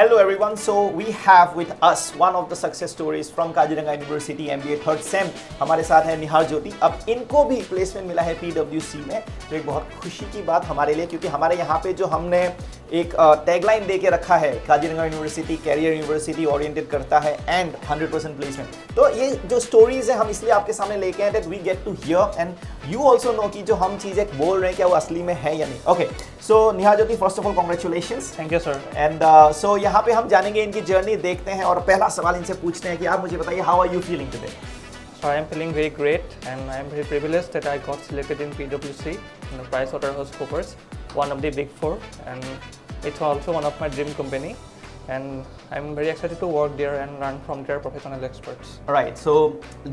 Hello everyone, so we have with us one of the success stories from Kaziranga university MBA third same. हमारे साथ है निहार ज्योति। अब इनको भी प्लेसमेंट मिला है PwC में, तो एक बहुत खुशी की बात हमारे लिए, क्योंकि हमारे यहाँ पे जो हमने एक टैगलाइन दे के रखा है, Kaziranga university career university oriented करता है एंड 100% प्लेसमेंट। तो ये जो स्टोरीज है हम इसलिए आपके सामने लेके आए that we get to hear and you also know कि जो हम चीज़ें बोल रहे हैं क्या वो असली में है या नहीं। Okay, so Nihar Jyoti, first of all congratulations. Thank you sir. And so यहाँ पे हम जानेंगे इनकी जर्नी, देखते हैं और पहला सवाल इनसे पूछते हैं कि आप मुझे बताइए, how are you feeling today? So I am feeling very great and I am very privileged that I got selected in PwC, in the PricewaterhouseCoopers, one of the big four, and it's also one of my dream company, and I'm very excited to work there and learn from their professional experts. Alright, so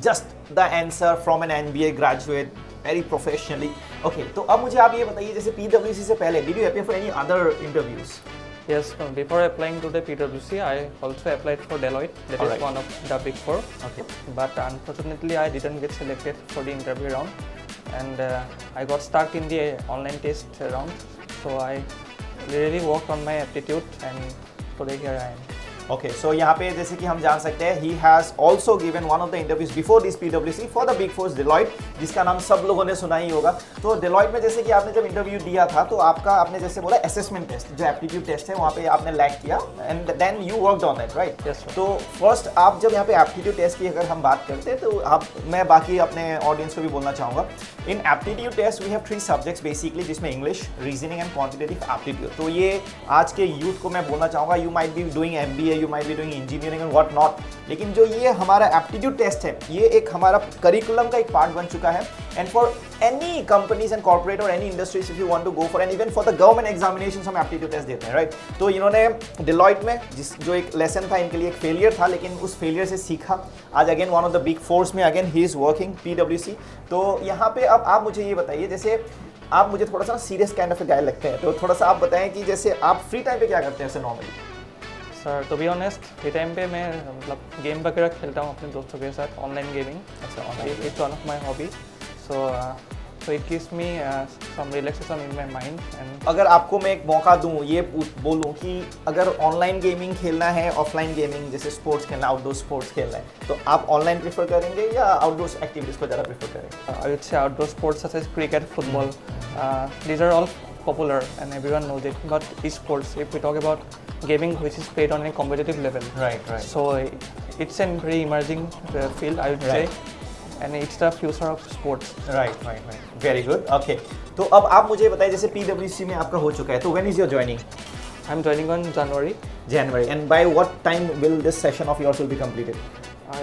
just the answer from an MBA graduate, very professionally. Okay, तो अब मुझे आप ये बताइए, जैसे PwC से पहले did you appear for any other interviews? Yes, before applying to the PwC, I also applied for Deloitte, that is one of the big four. Okay. But unfortunately, I didn't get selected for the interview round, and I got stuck in the online test round. So I really worked on my aptitude, and today here I am. Okay, so यहाँ पे जैसे कि हम जान सकते हैं, he has also given one of the interviews before this PwC for the big fours Deloitte, जिसका नाम सब लोगों ने सुना ही होगा। तो डेलॉयट में जैसे कि आपने जब इंटरव्यू दिया था तो आपका आपने जैसे बोला असेसमेंट टेस्ट, जो एप्टीट्यूड टेस्ट है, वहाँ पे आपने लैक किया and then you worked on it, right? Yes, sir. तो फर्स्ट आप जब यहाँ पे एप्टीट्यूड टेस्ट की अगर हम बात करते हैं तो आप, मैं बाकी अपने ऑडियंस को भी बोलना चाहूँगा, in aptitude test we have 3 subjects basically, जिसमें English, reasoning and quantitative aptitude. तो ये आज के यूथ को मैं बोलना चाहूँगा, you might be doing MBA, you might be doing engineering and what not, लेकिन जो ये हमारा एप्टीट्यूड टेस्ट है, ये एक हमारा करिकुलम का एक पार्ट बन चुका है। And for any companies and corporate और any industries if you want to go for, and even for the government examinations हम एप्टीट्यूड टेस्ट देते हैं, राइट? तो इन्होंने डेलॉयट में जो एक लेसन था इनके लिए, एक फेलियर था, लेकिन उस फेलियर से सीखा। आज again one of the big fours में again he is working PwC। तो यहाँ पे अब आप मुझे ये बताइए, जैसे आप मुझे थोड़ा सा सीरियस काइंड ऑफ गाय लगते हैं, तो थोड़ा सा आप बताएं कि जैसे आप फ्री टाइम पे क्या करते हैं ऐसे normally? Sir to be honest, free time पे मैं मतलब गेम वगैरह खेलता हूँ अपने दोस्तों के साथ, ऑनलाइन गेमिंग। अच्छा, it's one of my hobby, so it gives me some relaxation in my mind. And अगर आपको मैं एक मौका दूं, ये बोलूं कि अगर ऑनलाइन गेमिंग खेलना है, ऑफलाइन गेमिंग जैसे स्पोर्ट्स खेलना, आउटडोर स्पोर्ट्स खेलना है, तो आप ऑनलाइन प्रेफर करेंगे या आउटडोर एक्टिविटीज़ को ज़्यादा प्रेफर करेंगे? I would say outdoor sports such as cricket, football, these are all popular and everyone knows it. But esports, if we talk about gaming, which is played on a competitive level, Right. so it's a very emerging field, I would Right. say, and it's the future of sports. Right, very good. Okay, तो अब आप मुझे बताइए, जैसे PwC में आपका हो चुका है, तो when is your joining? I'm joining on January. January, and by what time will this session of yours will be completed?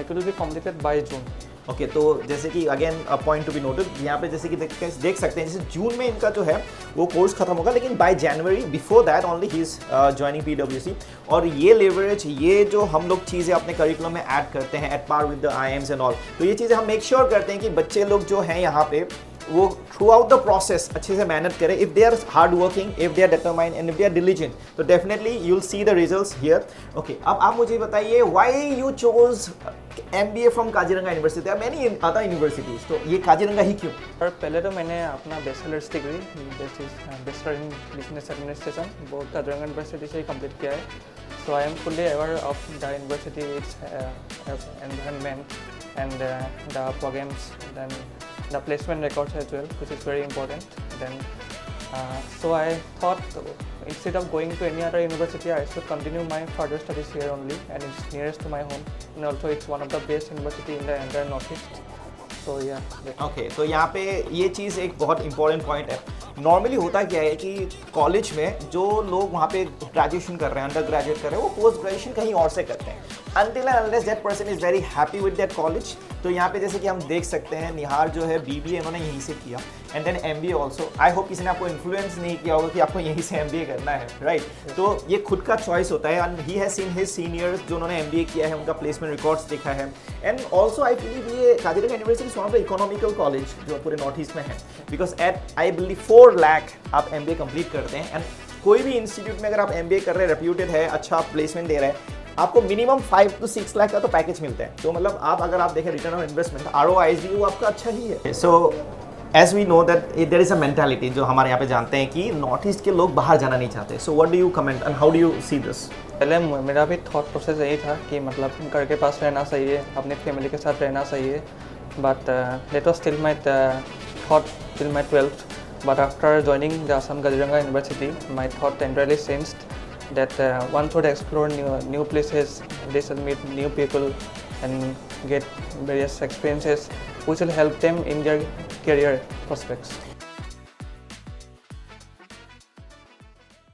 It will be completed by June. Okay, तो जैसे कि again point to be noted, यहाँ पे जैसे कि देख सकते हैं, जैसे जून में इनका जो है वो कोर्स खत्म होगा, लेकिन bye January, before that only he is joining PwC। और ये लेवरेज, ये जो हम लोग चीज़ें अपने करिकुलम में ऐड करते हैं at par with the IIMs and all, तो ये चीज़ें हम मेक श्योर करते हैं कि बच्चे लोग जो हैं यहाँ पे वो थ्रू आउट द प्रोसेस अच्छे से मेहनत करें। If they are hard working, if they are determined and if they are diligent, तो definitely you will see the results here. Okay, अब आप मुझे बताइए, why you chose MBA from Kaziranga university? There are many other universities, तो ये काजीरंगा ही क्यों? और पहले तो मैंने अपना bachelors degree, bachelor in business administration, वो काजीरंगा यूनिवर्सिटी से ही कंप्लीट किया है। So I am fully aware of the university, its environment and the programs, then the placement records as well, which is very important. Then so I thought instead of going to any other university, I should continue my further studies here only, and it's nearest to my home, and also it's one of the best university in the entire Northeast. So yeah. Okay, तो यहाँ पे ये चीज़ एक बहुत important point है। Normally होता क्या है कि कॉलेज में जो लोग वहाँ पे ग्रेजुएशन कर रहे हैं, अंडर ग्रेजुएट कर रहे हैं, वो पोस्ट ग्रेजुएशन कहीं और से करते हैं, until and unless that person is very happy with that college। तो यहाँ पे जैसे कि हम देख सकते हैं, निहार जो है BBA इन्होंने यहीं से किया and then MBA also. I hope किसी ने आपको इन्फ्लुएंस नहीं किया होगा कि आपको यहीं से MBA करना है, राइट? तो ये खुद का चॉइस होता है, and he has seen his seniors जो उन्होंने MBA किया है, उनका प्लेसमेंट रिकॉर्ड्स देखा है। एंड ऑल्सो आई बिलीव ये Kaziranga university is one of the economical college जो पूरे नॉर्थ ईस्ट में है, because at I believe 4 lakh आप MBA कंप्लीट करते हैं। एंड कोई भी इंस्टीट्यूट में अगर आप MBA कर रहे हैं, रेप्यूटेड है, अच्छा प्लेसमेंट दे रहे हैं, आपको मिनिमम 5 to 6 लाख का तो पैकेज मिलता है। तो मतलब आप अगर आप देखें रिटर्न ऑन इन्वेस्टमेंट, ROI भी वो आपका अच्छा ही है। So as we know that there is a mentality जो हमारे यहाँ पे जानते हैं कि नॉर्थ ईस्ट के लोग बाहर जाना नहीं चाहते. So what do you comment and how do you see this? पहले मेरा भी थॉट प्रोसेस यही था कि मतलब घर के पास रहना सही है, अपनी फैमिली के साथ रहना सही है. But that was still my thought till my 12th. But after joining the Assam Kaziranga University, my thought entirely changed. That one should explore new places, they should meet new people, and get various experiences which will help them in their career prospects.